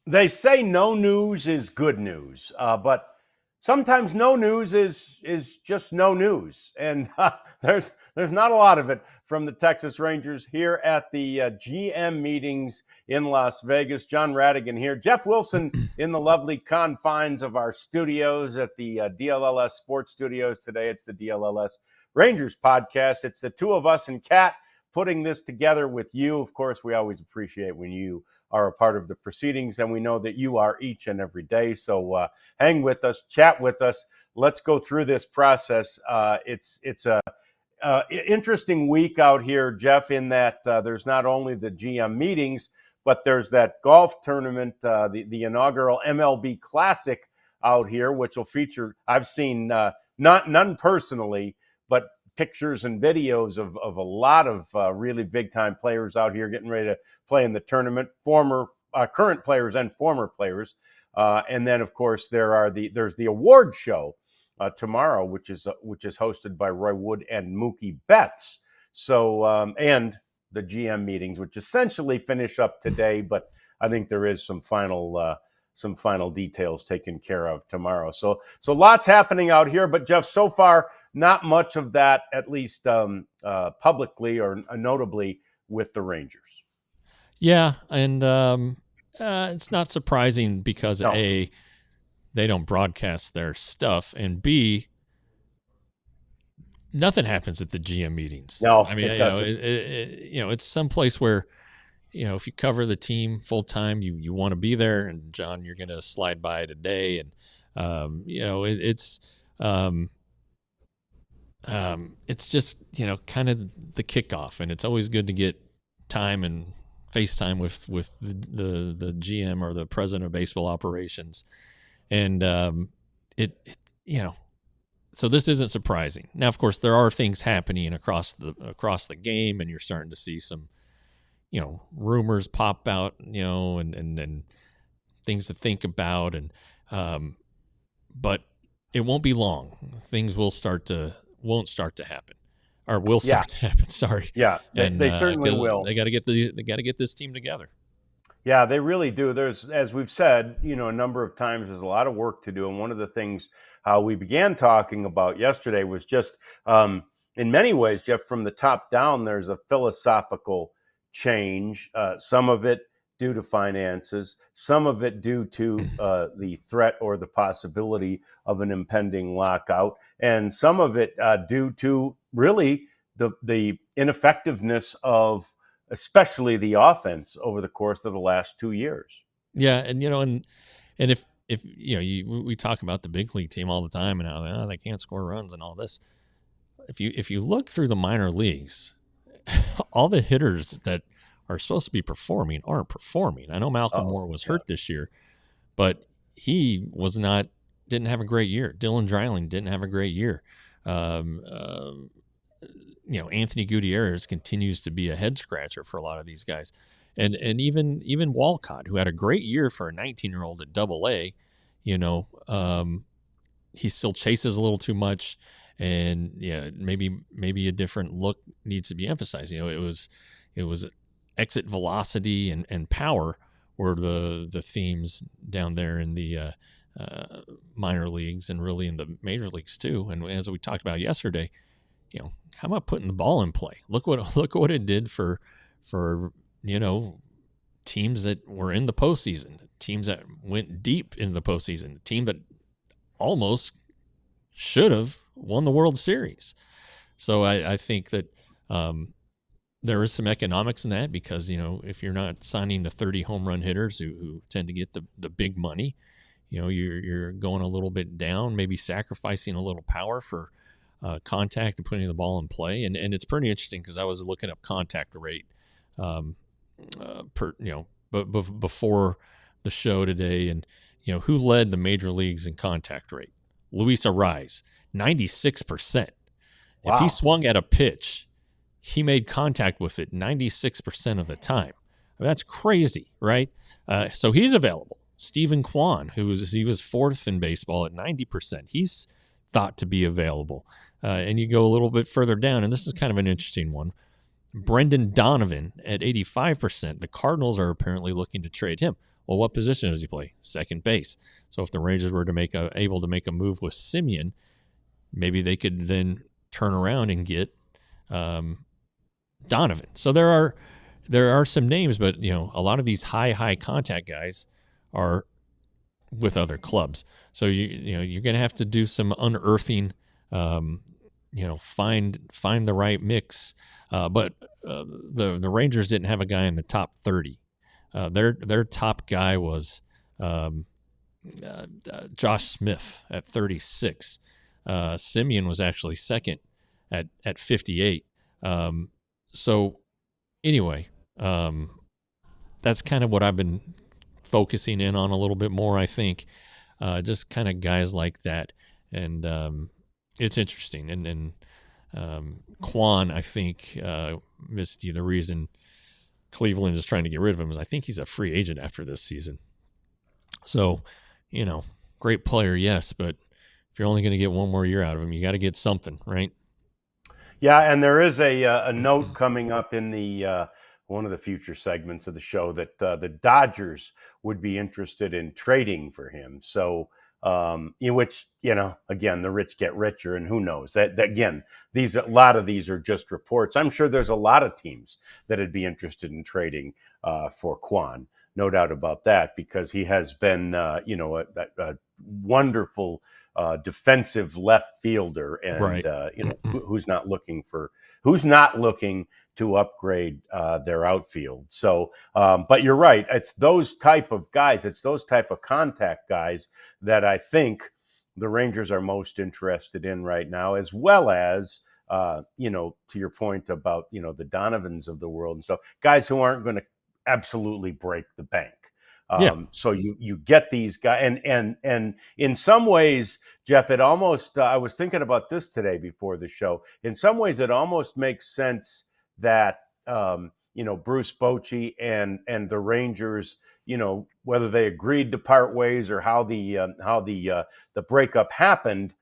They say no news is good news, but sometimes no news is just no news, and there's not a lot of it from the Texas Rangers here at the GM meetings in Las Vegas. John Radigan here, Jeff Wilson in the lovely confines of our studios at the DLLS Sports Studios today. It's the DLLS Rangers podcast. It's the two of us and Kat putting this together with you. Of course, we always appreciate when you are a part of the proceedings, and we know that you are each and every day. So hang with us, chat with us. Let's go through this process. It's a interesting week out here, Jeff, in that there's not only the GM meetings, but there's that golf tournament, the inaugural MLB Classic out here, which will feature, I've seen none personally, but pictures and videos of a lot of really big-time players out here getting ready to play in the tournament, current players and former players. And then, of course, there's the award show tomorrow, which is hosted by Roy Wood and Mookie Betts. So, and the GM meetings, which essentially finish up today, but I think there is some final details taken care of tomorrow. So lots happening out here, but Jeff, so far, not much of that, at least publicly or notably with the Rangers. Yeah, and it's not surprising because A, they don't broadcast their stuff, and B, nothing happens at the GM meetings. No, I mean, it doesn't. It's someplace where, if you cover the team full time, you want to be there. And John, you're going to slide by today, and it's just kind of the kickoff, and it's always good to get time and FaceTime with the GM or the president of baseball operations, and so this isn't surprising. Now, of course, there are things happening across the game, and you're starting to see some rumors pop out, and things to think about, and but it won't be long. Things won't start to happen. Or will start to happen. Sorry. Yeah, they certainly will. They got to get this team together. Yeah, they really do. There's, as we've said, a number of times, there's a lot of work to do. And one of the things we began talking about yesterday was just, in many ways, Jeff, from the top down, there's a philosophical change. Some of it due to finances, some of it due to the threat or the possibility of an impending lockout, and some of it due to really the ineffectiveness of especially the offense over the course of the last 2 years. Yeah, and if we talk about the big league team all the time and how they can't score runs and all this. If you look through the minor leagues, all the hitters that are supposed to be performing aren't performing. I know Malcolm Moore was hurt this year, but he didn't have a great year. Dylan Dreiling didn't have a great year. Anthony Gutierrez continues to be a head scratcher for a lot of these guys. And even Walcott, who had a great year for a 19-year-old at AA, he still chases a little too much, and maybe a different look needs to be emphasized. It was exit velocity and power were the themes down there in the minor leagues and really in the major leagues too. And as we talked about yesterday, how about putting the ball in play? Look what it did for teams that were in the postseason, teams that went deep into the postseason, a team that almost should have won the World Series. So I think that there is some economics in that because, if you're not signing the 30 home run hitters who tend to get the big money, you're going a little bit down, maybe sacrificing a little power for contact and putting the ball in play. And it's pretty interesting because I was looking up contact rate before the show today, and who led the major leagues in contact rate? Luis Arraez, 96%. Wow. If he swung at a pitch, he made contact with it 96% of the time. That's crazy, right? So he's available. Stephen Kwan, he was fourth in baseball at 90%. He's thought to be available. And you go a little bit further down, and this is kind of an interesting one. Brendan Donovan at 85%. The Cardinals are apparently looking to trade him. Well, what position does he play? Second base. So if the Rangers were to able to make a move with Semien, maybe they could then turn around and get Donovan. So there are some names, but a lot of these high contact guys are with other clubs. So you're going to have to do some unearthing. Find the right mix. But the Rangers didn't have a guy in the top 30. Their top guy was Josh Smith at 36. Semien was actually second at 58. So anyway, that's kind of what I've been focusing in on a little bit more, I think. Just kind of guys like that. And it's interesting. And Quan, I think, Misty, the reason Cleveland is trying to get rid of him is I think he's a free agent after this season. So, great player, yes, but if you're only going to get one more year out of him, you got to get something, right? Yeah, and there is a note coming up in the one of the future segments of the show that the Dodgers would be interested in trading for him. So, which again, the rich get richer, and who knows? That again, a lot of these are just reports. I'm sure there's a lot of teams that'd be interested in trading for Quan, no doubt about that, because he has been a wonderful defensive left fielder, and right. who's not looking to upgrade their outfield. So, but you're right. It's those type of guys. It's those type of contact guys that I think the Rangers are most interested in right now, as well as to your point about the Donovans of the world and stuff, guys who aren't going to absolutely break the bank. So you get these guys, and in some ways, Jeff, it almost I was thinking about this today before the show. In some ways, it almost makes sense that Bruce Bochy and the Rangers, whether they agreed to part ways or how the breakup happened.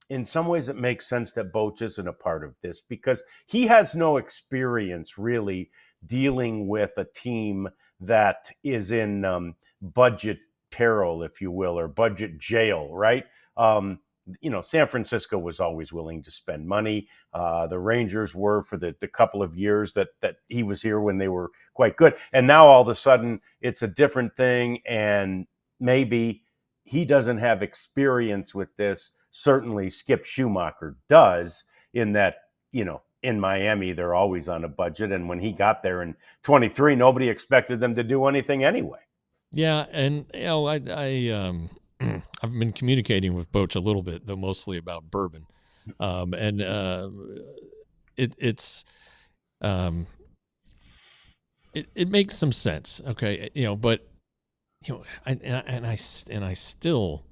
In some ways, it makes sense that Boch isn't a part of this because he has no experience really dealing with a team that is in budget peril, if you will, or budget jail, right? San Francisco was always willing to spend money. The Rangers were for the couple of years that he was here when they were quite good. And now all of a sudden it's a different thing. And maybe he doesn't have experience with this. Certainly Skip Schumacher does, in that, in Miami, they're always on a budget. And when he got there in 23, nobody expected them to do anything anyway. Yeah. And, I've been communicating with Boch a little bit, though mostly about bourbon. It makes some sense. Okay. But, I still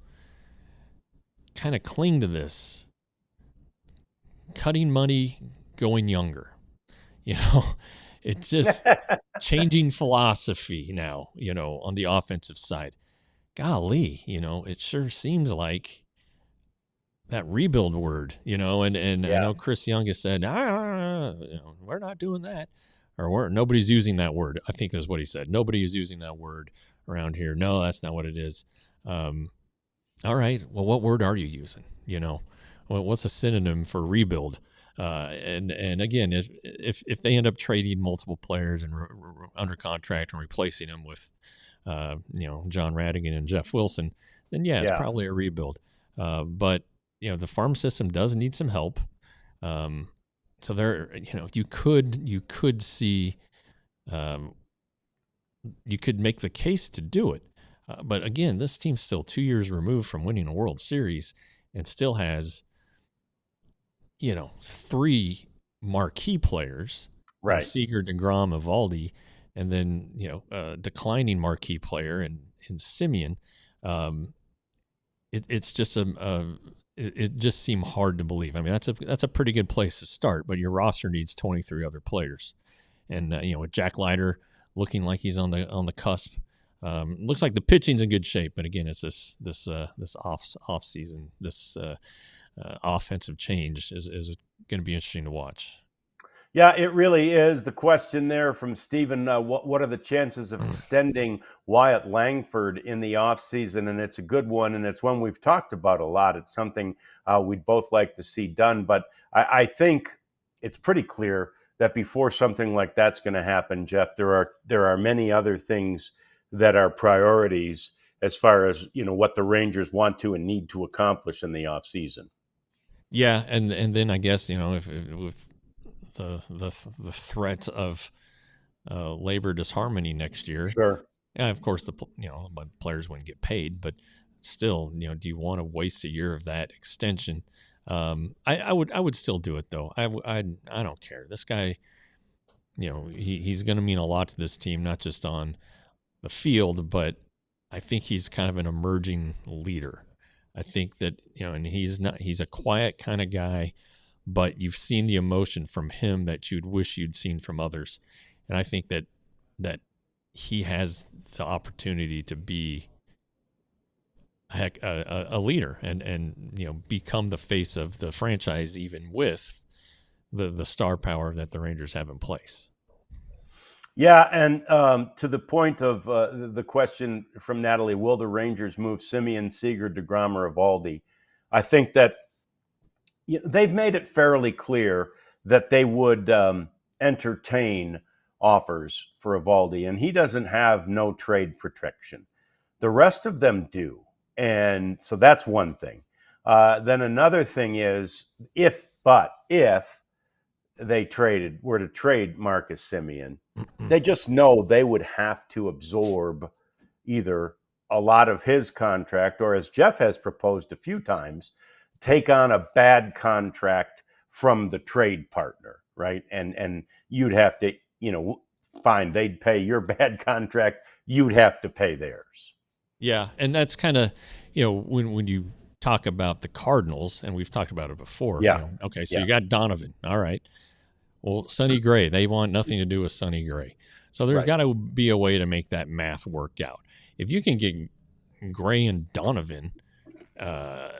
kind of cling to this cutting money, going younger, it's just changing philosophy now, on the offensive side. Golly, it sure seems like that rebuild word, and I know Chris Young has said, we're not doing that, or nobody's using that word. I think that's what he said. Nobody is using that word around here. No, that's not what it is. All right. Well, what word are you using? What's a synonym for rebuild? And again, if they end up trading multiple players and under contract and replacing them with, John Radigan and Jeff Wilson, then it's probably a rebuild. But the farm system does need some help. So there, you could see, you could make the case to do it. But again, this team's still 2 years removed from winning a World Series and still has, 3 marquee players, right? Seager, DeGrom, Evaldi, and then, declining marquee player in Semien. It's just it just seemed hard to believe. I mean, that's a pretty good place to start, but your roster needs 23 other players. And, with Jack Leiter looking like he's on the cusp, looks like the pitching's in good shape, but again, it's this off season, this offensive change is going to be interesting to watch. Yeah, it really is. The question there from Stephen, what are the chances of extending Wyatt Langford in the offseason? And it's a good one, and it's one we've talked about a lot. It's something we'd both like to see done. But I think it's pretty clear that before something like that's going to happen, Jeff, there are many other things that are priorities as far as what the Rangers want to and need to accomplish in the offseason. Yeah, and then I guess if with the threat of labor disharmony next year, Sure. yeah, of course players wouldn't get paid, but still, do you want to waste a year of that extension? I would still do it though. I don't care. This guy, he's going to mean a lot to this team, not just on the field, but I think he's kind of an emerging leader. I think that, and he's a quiet kind of guy, but you've seen the emotion from him that you'd wish you'd seen from others. And I think that he has the opportunity to be a leader and become the face of the franchise, even with the star power that the Rangers have in place. Yeah, and to the point of the question from Natalie, will the Rangers move Simeon, Seager, DeGrom, or Evaldi? I think that they've made it fairly clear that they would entertain offers for Evaldi, and he doesn't have no trade protection. The rest of them do, and so that's one thing. Then another thing is if they were to trade Marcus Simeon, they just know they would have to absorb either a lot of his contract or, as Jeff has proposed a few times, take on a bad contract from the trade partner, right? And you'd have to, fine, they'd pay your bad contract, you'd have to pay theirs. Yeah, and that's kind of, when you talk about the Cardinals, and we've talked about it before. Yeah. Okay, so you got Donovan. All right. Well, Sonny Gray, they want nothing to do with Sonny Gray. So there's got to be a way to make that math work out. If you can get Gray and Donovan, that'd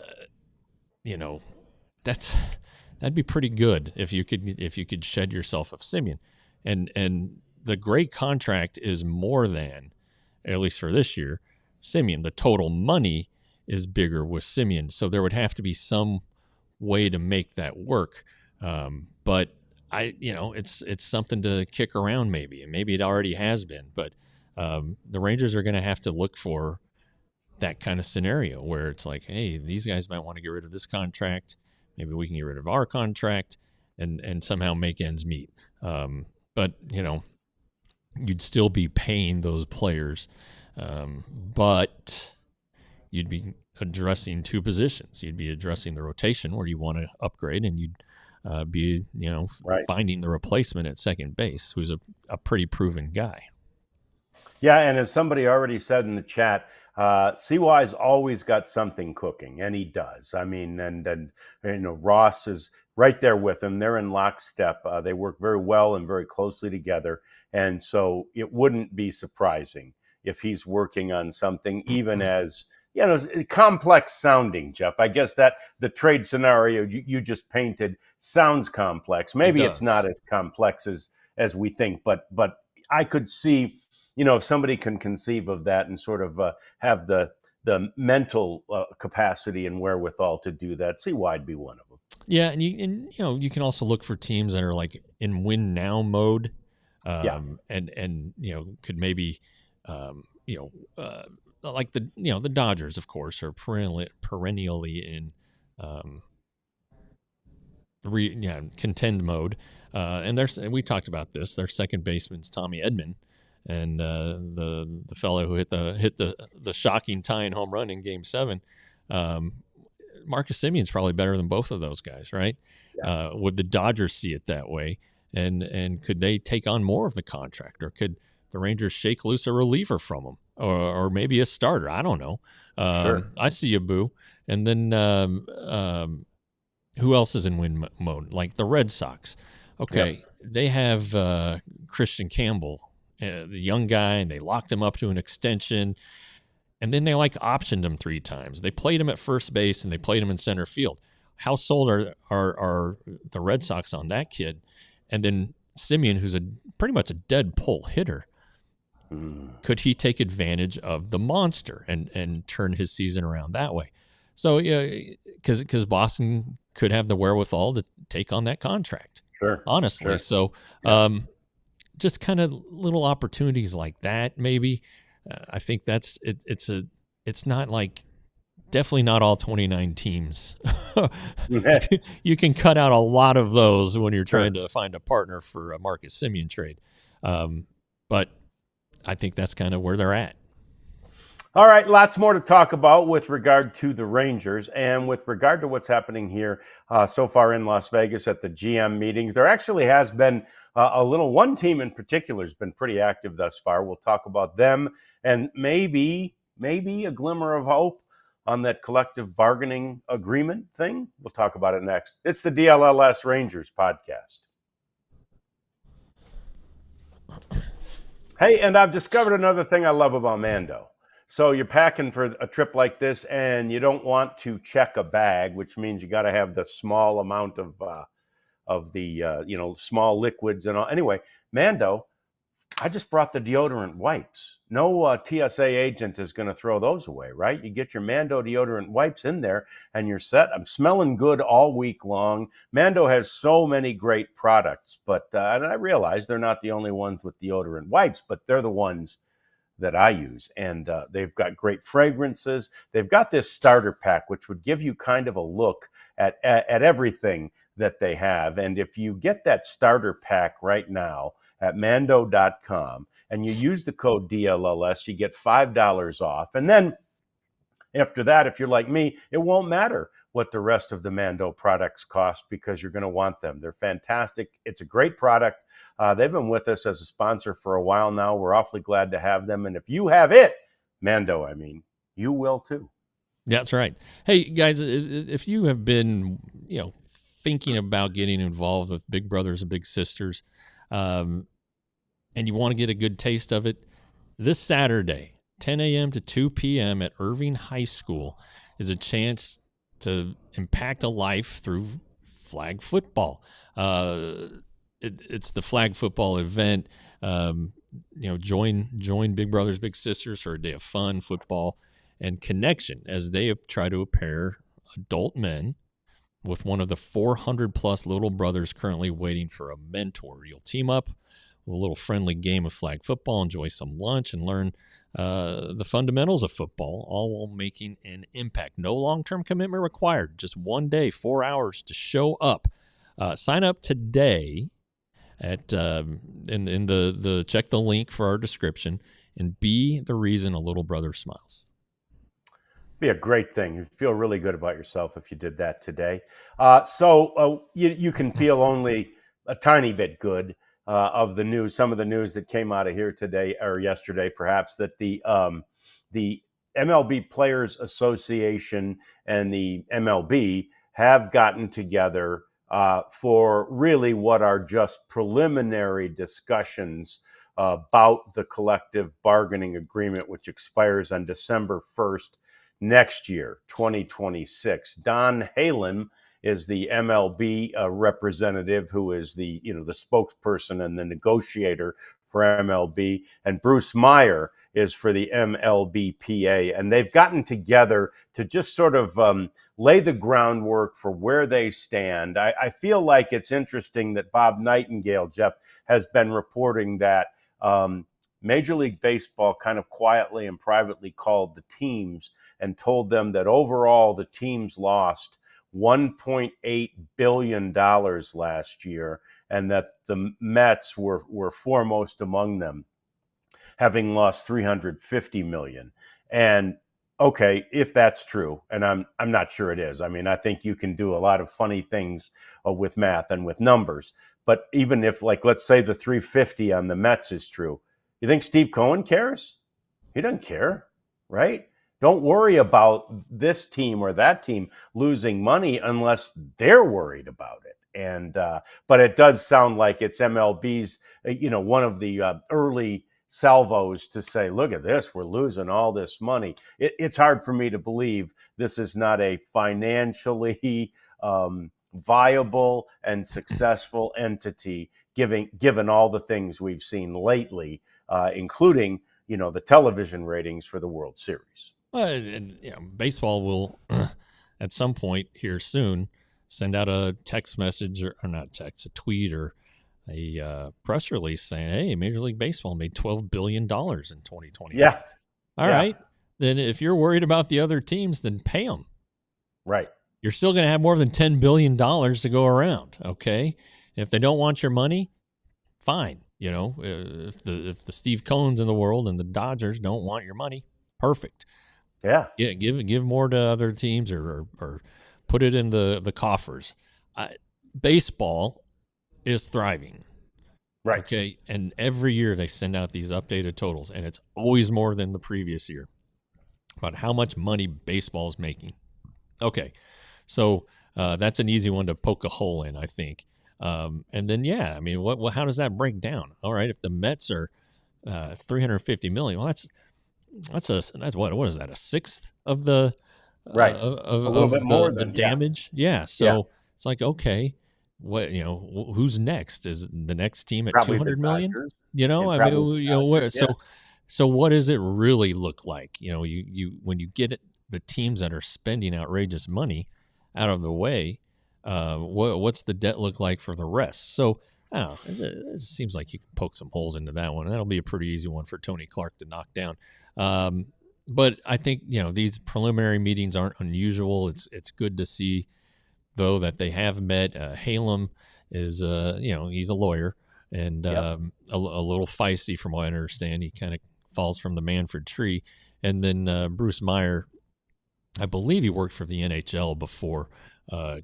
be pretty good if you could shed yourself of Simeon. And the Gray contract is more than, at least for this year, Simeon. The total money is bigger with Simeon. So there would have to be some way to make that work. But it's something to kick around maybe, and maybe it already has been, but the Rangers are going to have to look for that kind of scenario where it's like, hey, these guys might want to get rid of this contract. Maybe we can get rid of our contract and somehow make ends meet. But you'd still be paying those players, but you'd be addressing two positions. You'd be addressing the rotation where you want to upgrade, and you'd be finding the replacement at second base, who's a pretty proven guy. Yeah, and as somebody already said in the chat, CY's always got something cooking, and he does. I mean, and Ross is right there with him. They're in lockstep. They work very well and very closely together, and so it wouldn't be surprising if he's working on something, even as complex sounding, Jeff. I guess that the trade scenario you just painted sounds complex. Maybe it's not as complex as we think, but I could see, if somebody can conceive of that and sort of have the mental capacity and wherewithal to do that, see why I'd be one of them. Yeah, and you can also look for teams that are like in win now mode, and could maybe like the Dodgers, of course, are perennially in contend mode, and we talked about this. Their second baseman's Tommy Edman, and the fellow who hit the shocking tying home run in Game 7. Marcus Simeon's probably better than both of those guys, right? Yeah. Would the Dodgers see it that way, and could they take on more of the contract, or could the Rangers shake loose a reliever from them, or maybe a starter? I don't know. Sure. I see you, Boo. And then who else is in win mode? Like the Red Sox. Okay, they have Christian Campbell, the young guy, and they locked him up to an extension. And then they optioned him 3 times. They played him at first base and they played him in center field. How sold are the Red Sox on that kid? And then Simeon, who's pretty much a dead pull hitter, could he take advantage of the monster and turn his season around that way? So yeah, because Boston could have the wherewithal to take on that contract. Sure. Honestly, Sure. so just kind of little opportunities like that. Maybe I think that's it. It's not like. Definitely not all 29 teams. You can cut out a lot of those when you're trying to find a partner for a Marcus Simeon trade. But I think that's kind of where they're at. All right, lots more to talk about with regard to the Rangers and with regard to what's happening here so far in Las Vegas at the GM meetings. There actually has been one team in particular has been pretty active thus far. We'll talk about them and maybe a glimmer of hope on that collective bargaining agreement thing. We'll talk about it next. It's the DLLS Rangers podcast. Hey, and I've discovered another thing I love about Mando. So you're packing for a trip like this and you don't want to check a bag, which means you got to have the small amount of the small liquids and all. Anyway, Mando, I just brought the deodorant wipes. No TSA agent is going to throw those away, right? You get your Mando deodorant wipes in there and you're set. I'm smelling good all week long. Mando has so many great products, but and I realize they're not the only ones with deodorant wipes, but they're the ones that I use. And they've got great fragrances. They've got this starter pack, which would give you kind of a look at everything that they have. And if you get that starter pack right now, at mando.com, and you use the code DLLS, you get $5 off. And then after that, if you're like me, it won't matter what the rest of the Mando products cost because you're going to want them. They're fantastic. It's a great product. They've been with us as a sponsor for a while now. We're awfully glad to have them. And if you have it, Mando, you will too. That's right. Hey, guys, if you have been, thinking about getting involved with Big Brothers and Big Sisters, and you want to get a good taste of it, this Saturday, 10 a.m. to 2 p.m. at Irving High School is a chance to impact a life through flag football. It's the flag football event. Join Big Brothers Big Sisters for a day of fun, football, and connection as they try to pair adult men with one of the 400-plus little brothers currently waiting for a mentor. You'll team up with a little friendly game of flag football, enjoy some lunch, and learn the fundamentals of football, all while making an impact. No long-term commitment required. Just one day, 4 hours to show up. Sign up today at in the check the link for our description and be the reason a little brother smiles. Be a great thing. You feel really good about yourself if you did that today. You can feel only a tiny bit good of the news. Some of the news that came out of here today or yesterday, perhaps, that the MLB Players Association and the MLB have gotten together for really what are just preliminary discussions about the collective bargaining agreement, which expires on December 1st. Next year, 2026. Don Halen is the MLB representative who is the spokesperson and the negotiator for MLB, and Bruce Meyer is for the MLBPA. And they've gotten together to just sort of lay the groundwork for where they stand. I feel like it's interesting that Bob Nightingale, Jeff, has been reporting that Major League Baseball kind of quietly and privately called the teams and told them that overall the teams lost $1.8 billion last year, and that the Mets were foremost among them, having lost $350 million. And okay, if that's true, and I'm not sure it is. I think you can do a lot of funny things with math and with numbers. But even if, let's say the 350 on the Mets is true, you think Steve Cohen cares? He doesn't care, right? Don't worry about this team or that team losing money unless they're worried about it. And but it does sound like it's MLB's, one of the early salvos to say, look at this, we're losing all this money. It's hard for me to believe this is not a financially viable and successful entity given all the things we've seen lately, including the television ratings for the World Series. And, baseball will at some point here soon send out a text message or not text, a tweet or a press release saying, "Hey, Major League Baseball made $12 billion in 2020." Yeah. All right. Then if you're worried about the other teams, then pay them. Right. You're still going to have more than $10 billion to go around. Okay. And if they don't want your money, fine. If the Steve Cohns in the world and the Dodgers don't want your money, perfect. Yeah. Yeah. Give more to other teams or put it in the coffers. Baseball is thriving. Right. Okay. And every year they send out these updated totals, and it's always more than the previous year about how much money baseball is making. Okay. So that's an easy one to poke a hole in, I think. And then, how does that break down? All right. If the Mets are $350 million, well, that's what is that? A sixth of the right of a little bit more the than damage. Yeah. So it's like, okay, what who's next? Is the next team at probably 200 million? Dodgers, So what does it really look like? You when you get the teams that are spending outrageous money out of the way, what's the debt look like for the rest? So I don't know. It seems like you can poke some holes into that one. That'll be a pretty easy one for Tony Clark to knock down. But I think these preliminary meetings aren't unusual. It's good to see, though, that they have met. Halem is he's a lawyer and a little feisty from what I understand. He kind of falls from the Manfred tree. And then Bruce Meyer, I believe he worked for the NHL before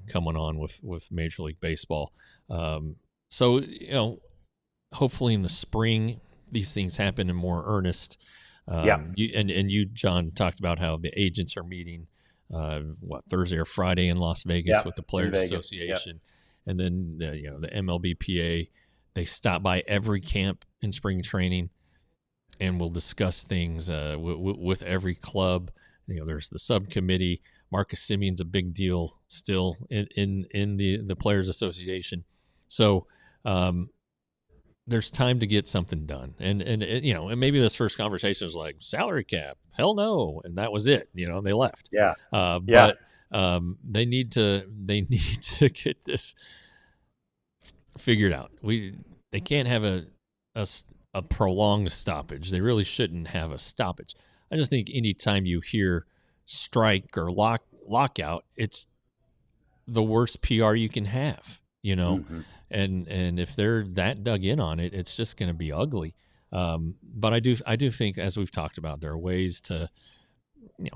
coming on with Major League Baseball. So hopefully in the spring these things happen in more earnest. You, John, talked about how the agents are meeting Thursday or Friday in Las Vegas with the Players Association, and then the MLBPA. They stop by every camp in spring training, and we'll discuss things with every club. There's the subcommittee. Marcus Simeon's a big deal still in the Players Association. So there's time to get something done. And maybe this first conversation was like salary cap, hell no, and that was it. They left. But they need to get this figured out. They can't have a prolonged stoppage. They really shouldn't have a stoppage. I just think anytime you hear strike or lockout, it's the worst PR you can have, Mm-hmm. and if they're that dug in on it, it's just going to be ugly. But I do think, as we've talked about, there are ways to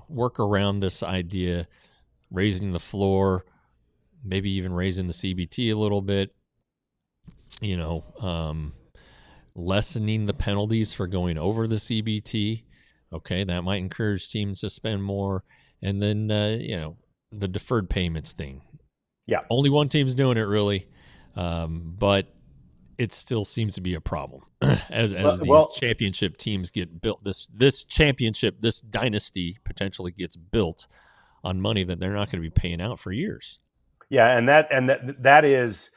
work around this idea, raising the floor, maybe even raising the CBT a little bit, lessening the penalties for going over the CBT. Okay, that might encourage teams to spend more. And then, the deferred payments thing. Yeah. Only one team's doing it, really. But it still seems to be a problem as these championship teams get built. This championship, this dynasty potentially gets built on money that they're not going to be paying out for years. Yeah, and that is,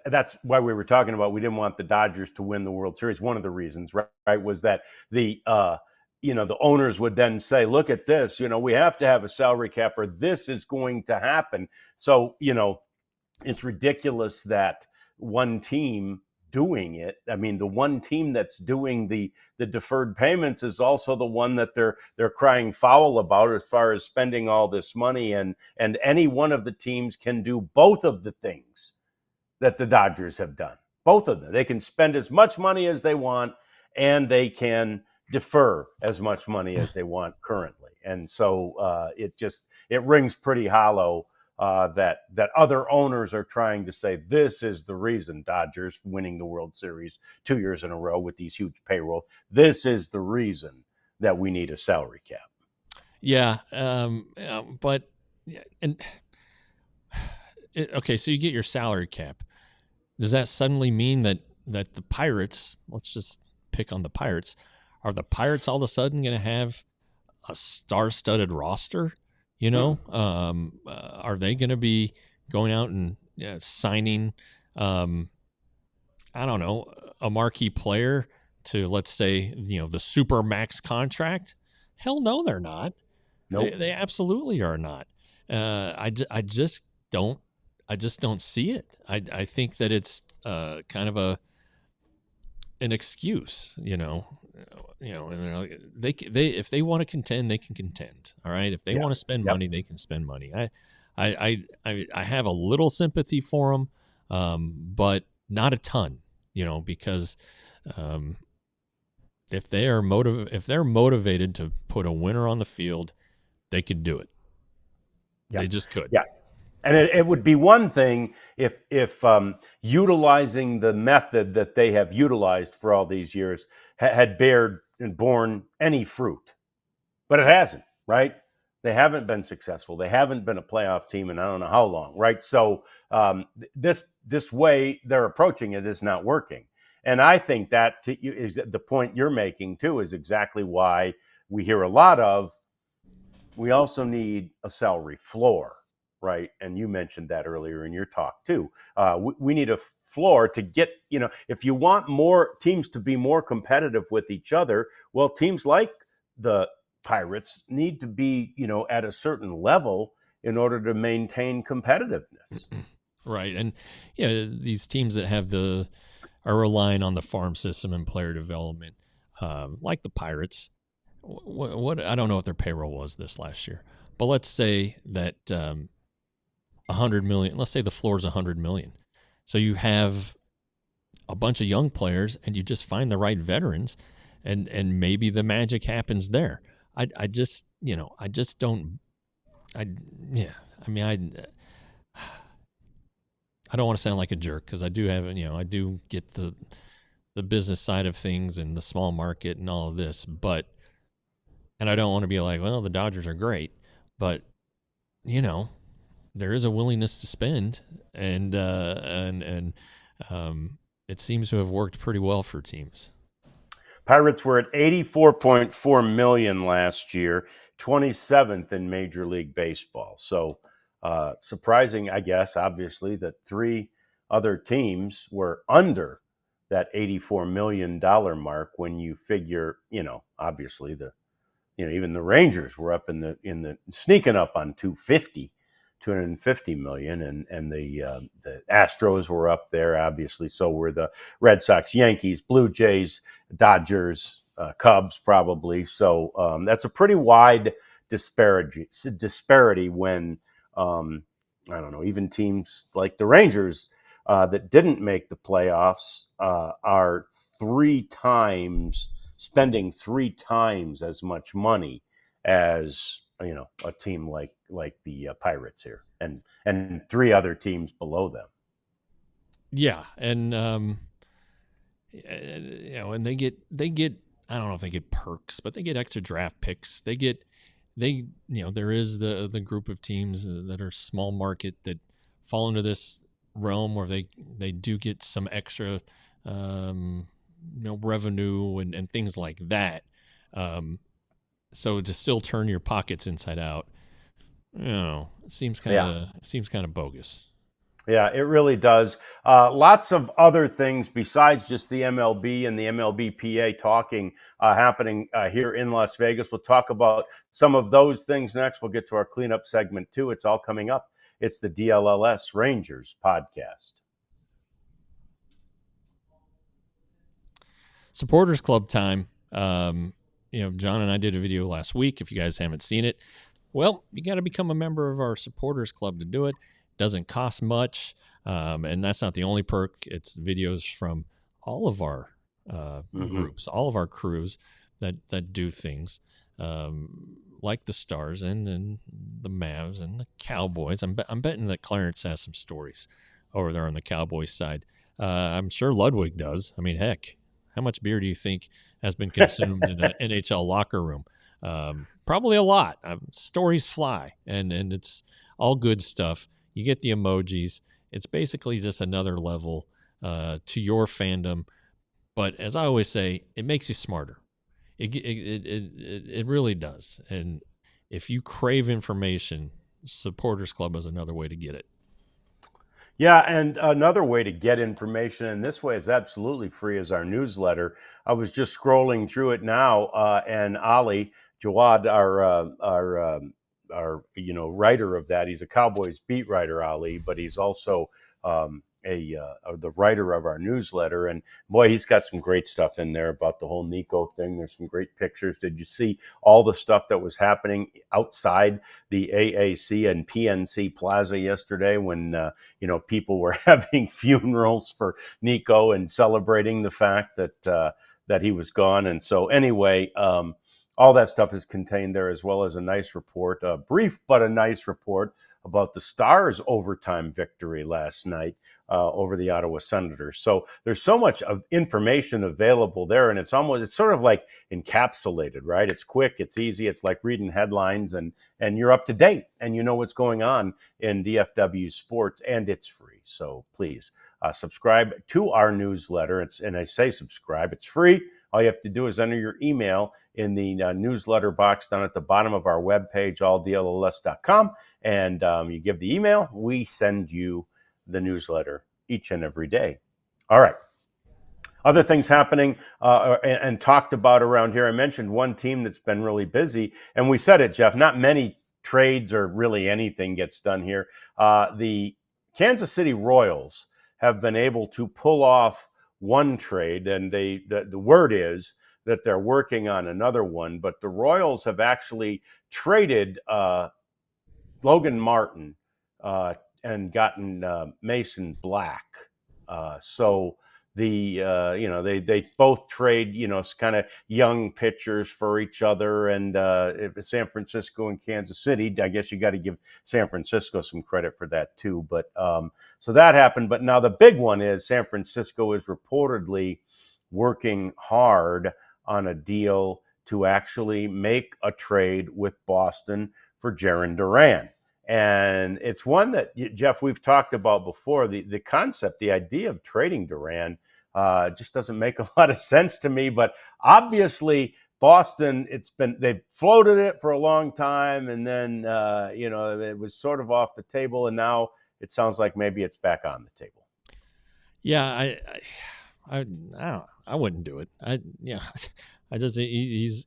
that's why we were talking about we didn't want the Dodgers to win the World Series. One of the reasons, right, was that the owners would then say, look at this, we have to have a salary cap or this is going to happen. So, it's ridiculous that one team doing it. I mean, the one team that's doing the deferred payments is also the one that they're crying foul about as far as spending all this money. And any one of the teams can do both of the things that the Dodgers have done. Both of them. They can spend as much money as they want, and they can defer as much money as they want currently. And so it rings pretty hollow that other owners are trying to say this is the reason Dodgers winning the World Series 2 years in a row with these huge payroll. This is the reason that we need a salary cap. Yeah, okay. So you get your salary cap. Does that suddenly mean that the Pirates? Let's just pick on the Pirates. Are the Pirates all of a sudden going to have a star-studded roster? Are they going to be going out and signing I don't know, a marquee player to, let's say, the super max contract? Hell no, they're not. Nope. They absolutely are not. I just don't see it. I think that it's kind of an excuse, and they're like, they if they want to contend, they can contend. All right, if they Yeah. want to spend Yep. money, they can spend money. I have a little sympathy for them, but not a ton, because if they're motivated to put a winner on the field, they could do it. Yep. They just could. Yeah. And it would be one thing if utilizing the method that they have utilized for all these years had bared and borne any fruit, but it hasn't, right? They haven't been successful. They haven't been a playoff team in I don't know how long, right? So this way they're approaching it is not working, and I think that is the point you're making too. Is exactly why we hear a lot of. We also need a salary floor, right? And you mentioned that earlier in your talk too. We need a floor to get, if you want more teams to be more competitive with each other, well, teams like the Pirates need to be, at a certain level in order to maintain competitiveness. Right. And these teams that are relying on the farm system and player development, like the Pirates. What I don't know what their payroll was this last year, but let's say that $100 million. Let's say the floor is $100 million. So you have a bunch of young players, and you just find the right veterans, and maybe the magic happens there. I just don't. I don't want to sound like a jerk, because I do have, I do get the business side of things and the small market and all of this, and I don't want to be like, well, the Dodgers are great, but there is a willingness to spend, and it seems to have worked pretty well for teams. Pirates were at $84.4 million last year, 27th in Major League Baseball. So surprising, I guess, obviously, that three other teams were under that $84 million mark when you figure, obviously even the Rangers were up in the sneaking up on 250 million, and the Astros were up there, obviously. So were the Red Sox, Yankees, Blue Jays, Dodgers, Cubs, probably. So that's a pretty wide disparity when I don't know, even teams like the Rangers that didn't make the playoffs are spending three times as much money as a team like the Pirates here, and three other teams below them. Yeah, and and they get I don't know if they get perks, but they get extra draft picks. There is the group of teams that are small market that fall into this realm where they do get some extra revenue and things like that. So to still turn your pockets inside out, it seems kind of bogus. Yeah, it really does. Lots of other things besides just the MLB and the MLBPA talking happening here in Las Vegas. We'll talk about some of those things next. We'll get to our cleanup segment too. It's all coming up. It's the DLLS Rangers podcast. Supporters Club time. John and I did a video last week. If you guys haven't seen it, well, you got to become a member of our Supporters Club to do it. Doesn't cost much, and that's not the only perk. It's videos from all of our groups, all of our crews that do things like the Stars and the Mavs and the Cowboys. I'm betting that Clarence has some stories over there on the Cowboys side. I'm sure Ludwig does. I mean, heck, how much beer do you think has been consumed in the NHL locker room? Probably a lot. Stories fly, and it's all good stuff. You get the emojis. It's basically just another level to your fandom. But as I always say, it makes you smarter. It really does. And if you crave information, Supporters Club is another way to get it. Yeah, and another way to get information, and this way is absolutely free, is our newsletter. I was just scrolling through it now, and Ali Jawad, our writer of that, he's a Cowboys beat writer, Ali, but he's also the writer of our newsletter. And boy, he's got some great stuff in there about the whole Nico thing. There's some great pictures. Did you see all the stuff that was happening outside the AAC and PNC Plaza yesterday when people were having funerals for Nico and celebrating the fact that he was gone? And so anyway, all that stuff is contained there, as well as a nice report, a brief but a nice report about the Stars' overtime victory last night over the Ottawa Senators. So there's so much of information available there, and it's sort of like encapsulated, right? It's quick, it's easy, it's like reading headlines, and you're up to date, and you know what's going on in DFW sports, and it's free. So please subscribe to our newsletter. And I say subscribe, it's free. All you have to do is enter your email in the newsletter box down at the bottom of our webpage, alldlls.com, and you give the email. We send you the newsletter each and every day. All right. Other things happening and talked about around here. I mentioned one team that's been really busy, and we said it, Jeff, not many trades or really anything gets done here. The Kansas City Royals have been able to pull off one trade, and the word is that they're working on another one. But the Royals have actually traded Logan Martin and gotten Mason Black. So they both trade kind of young pitchers for each other. And if it's San Francisco and Kansas City, I guess you got to give San Francisco some credit for that too. But so that happened. But now the big one is San Francisco is reportedly working hard on a deal to actually make a trade with Boston for Jarren Duran. And it's one that, Jeff, we've talked about before. The concept, the idea of trading Duran just doesn't make a lot of sense to me. But obviously, Boston, they've floated it for a long time, and then it was sort of off the table, and now it sounds like maybe it's back on the table. Yeah, I wouldn't do it.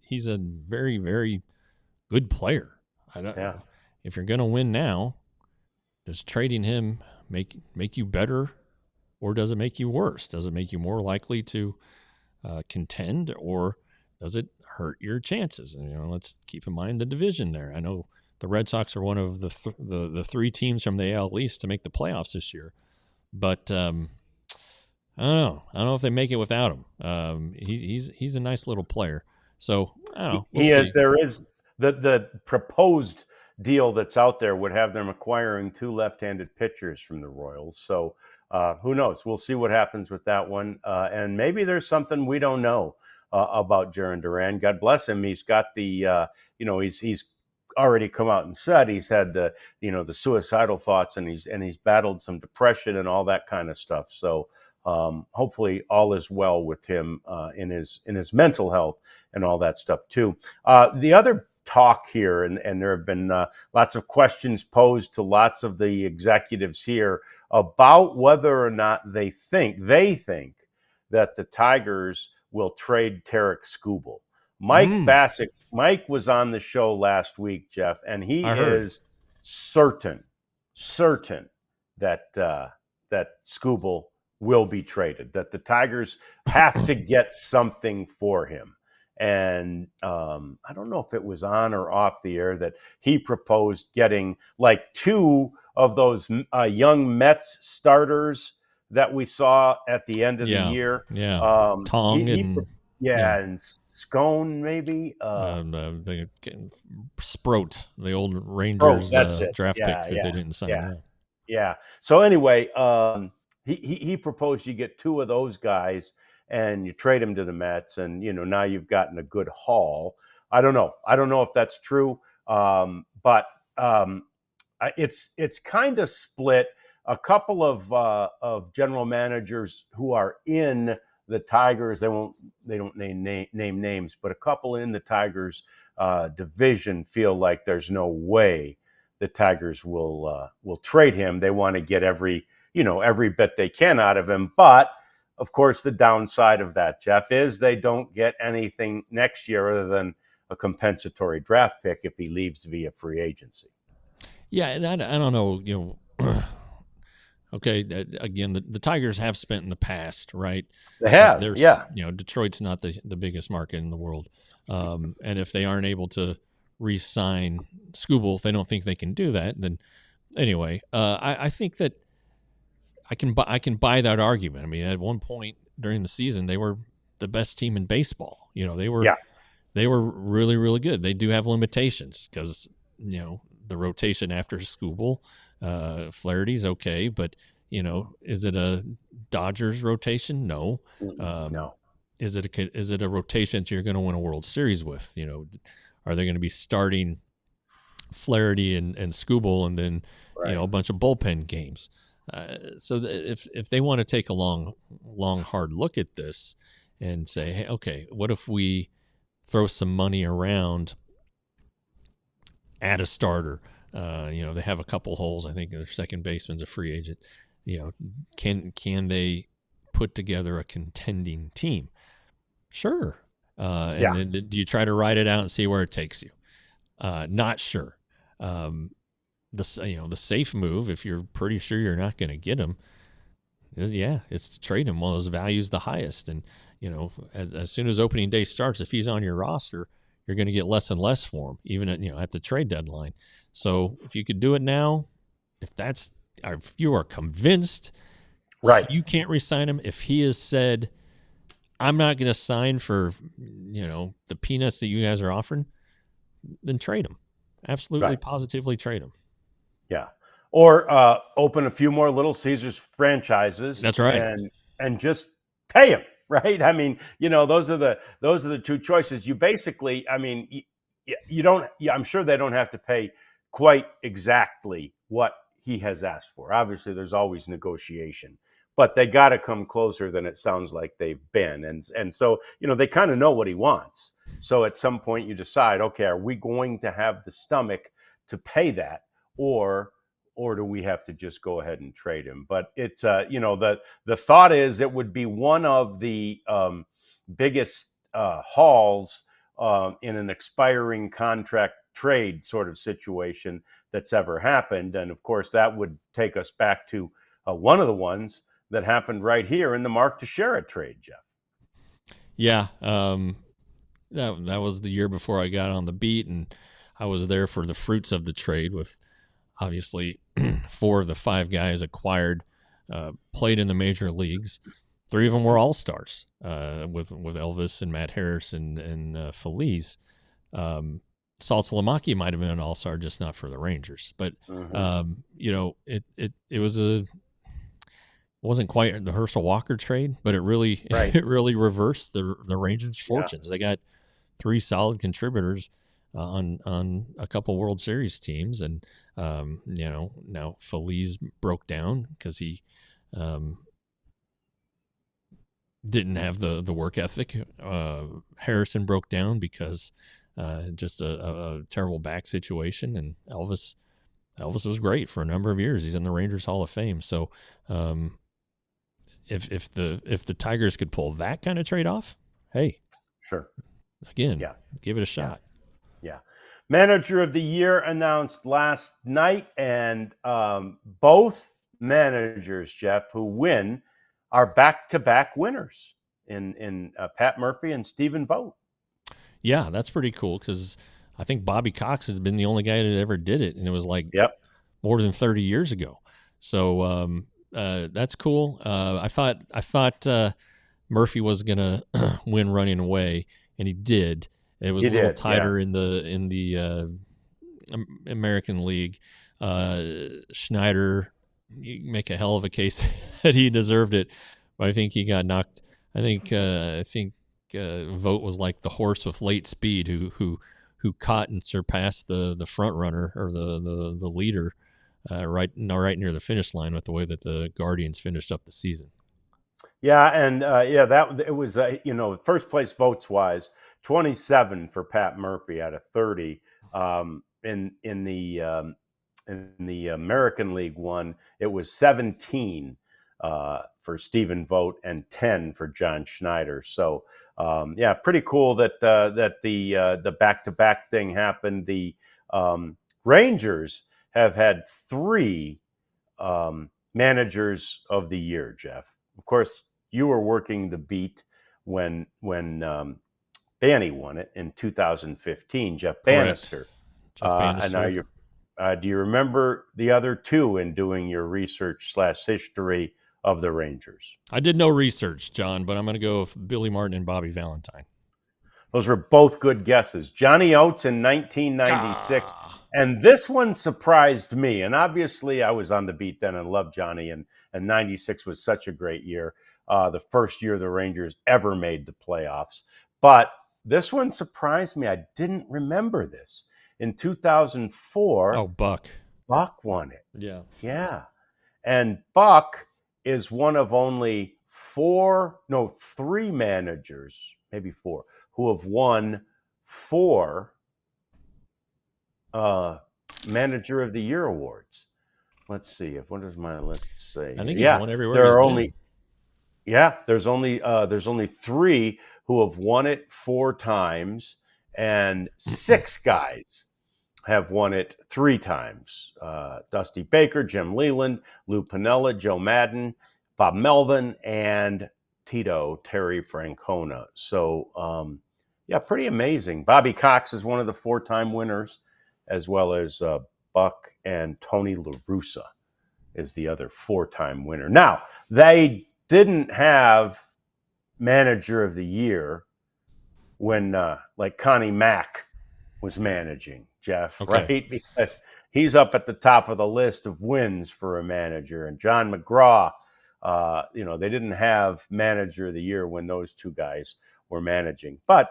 He's a very, very good player. If you're going to win now, does trading him make you better, or does it make you worse? Does it make you more likely to contend, or does it hurt your chances? And let's keep in mind the division there. I know the Red Sox are one of the three teams from the AL East to make the playoffs this year, but I don't know if they make it without him. He's a nice little player. So I don't know. We'll see. There is the proposed deal that's out there would have them acquiring two left-handed pitchers from the Royals. So who knows? We'll see what happens with that one. And maybe there's something we don't know about Jarren Duran. God bless him. He's got the, he's already come out and said he's had the suicidal thoughts, and he's battled some depression and all that kind of stuff. So hopefully all is well with him in his mental health and all that stuff too. The other talk here, and there have been lots of questions posed to lots of the executives here about whether or not they think that the Tigers will trade Tarik Skubal. Mike was on the show last week, Jeff, and he is certain that Skubal will be traded, that the Tigers have to get something for him. And I don't know if it was on or off the air that he proposed getting like two of those young Mets starters that we saw at the end of the year. Yeah, Tong and Scone maybe. The Sproat, the old Rangers draft pick who they didn't sign. Yeah. So anyway, he proposed you get two of those guys and you trade him to the Mets, and now you've gotten a good haul. I don't know if that's true, but it's kind of split. A couple of general managers who are in the Tigers, they don't name names, but a couple in the Tigers division feel like there's no way the Tigers will trade him. They want to get every every bit they can out of him. But of course, the downside of that, Jeff, is they don't get anything next year other than a compensatory draft pick if he leaves via free agency. Yeah, and I don't know, okay, again, the Tigers have spent in the past, right? They have, There's, yeah. Detroit's not the biggest market in the world. And if they aren't able to re-sign Skubal, if they don't think they can do that, then anyway, I think that I can buy that argument. I mean, at one point during the season, they were the best team in baseball. They were really, really good. They do have limitations because the rotation after Skubal, Flaherty's okay, but is it a Dodgers rotation? No. No. Is it a rotation that you're going to win a World Series with? Are they going to be starting Flaherty and Skubal and then a bunch of bullpen games? So if they want to take a long, hard look at this and say, hey, okay, what if we throw some money around, add a starter? They have a couple holes. I think their second baseman's a free agent. Can they put together a contending team? Sure. And then do you try to ride it out and see where it takes you? Not sure. The safe move, if you're pretty sure you're not going to get him, it's to trade him while his value's the highest. And as soon as opening day starts, if he's on your roster, you're going to get less and less for him, even at the trade deadline. So if you could do it now, if you are convinced, you can't re-sign him. If he has said, I'm not going to sign for the peanuts that you guys are offering, then trade him. Absolutely, positively trade him. Yeah. Or open a few more Little Caesars franchises. That's right. And just pay him, right? I mean, those are the two choices. You basically, I mean, you don't. I'm sure they don't have to pay quite exactly what he has asked for. Obviously, there's always negotiation, but they got to come closer than it sounds like they've been. And so they kind of know what he wants. So at some point you decide, okay, are we going to have the stomach to pay that, or do we have to just go ahead and trade him? But it's the thought is it would be one of the biggest hauls in an expiring contract trade sort of situation that's ever happened. And of course, that would take us back to one of the ones that happened right here in the Mark Teixeira trade, Jeff. Yeah. That was the year before I got on the beat, and I was there for the fruits of the trade with obviously 4 of the 5 guys acquired, played in the major leagues. 3 of them were all-stars with Elvis and Matt Harris and Feliz. Saltalamacchia might have been an all-star, just not for the Rangers. But, it was wasn't quite the Herschel Walker trade, but it really reversed the Rangers' fortunes. They got 3 solid contributors on a couple World Series teams, and now Feliz broke down because he didn't have the work ethic. Harrison broke down because just a terrible back situation, and Elvis was great for a number of years. He's in the Rangers Hall of Fame. So if the Tigers could pull that kind of trade off, hey, sure. Again, give it a shot. Yeah. Manager of the Year announced last night, and both managers, Jeff, who win are back-to-back winners in Pat Murphy and Stephen Vogt. Yeah, that's pretty cool because I think Bobby Cox has been the only guy that ever did it, and it was like more than 30 years ago. So that's cool. I thought Murphy was gonna win running away, and he did. It was a little tighter in the American League. Schneider, you make a hell of a case that he deserved it, but I think he got knocked. I think Vogt was like the horse with late speed who caught and surpassed the front runner or the leader right near the finish line with the way that the Guardians finished up the season. Yeah, and that it was first place votes wise, 27 for Pat Murphy out of 30 in the in the American League one, it was 17 for Stephen Vogt and 10 for John Schneider. So yeah, pretty cool that the back-to-back thing happened. The Rangers have had 3 managers of the year, Jeff. Of course, you were working the beat when Banny won it in 2015. Jeff Bannister. Jeff Bannister. And do you remember the other 2 in doing your research / history of the Rangers? I did no research, John, but I'm going to go with Billy Martin and Bobby Valentine. Those were both good guesses. Johnny Oates in 1996. And this one surprised me. And obviously, I was on the beat then and loved Johnny. And 96 was such a great year. The first year the Rangers ever made the playoffs. But this one surprised me. I didn't remember this. In 2004, Buck won it. Yeah. Yeah. And Buck is one of only 3 managers, maybe 4, who have won 4 Manager of the Year awards. Let's see. What does my list say? I think he's won everywhere. There are only there's only 3 who have won it 4 times, and 6 guys have won it 3 times. Dusty Baker, Jim Leland, Lou Piniella, Joe Madden, Bob Melvin, and Terry Francona. So, yeah, pretty amazing. Bobby Cox is one of the 4-time winners, as well as Buck, and Tony La Russa is the other 4-time winner. Now, they didn't have Manager of the Year when, like, Connie Mack was managing, Jeff, right? Because he's up at the top of the list of wins for a manager. And John McGraw, they didn't have Manager of the Year when those 2 guys were managing. But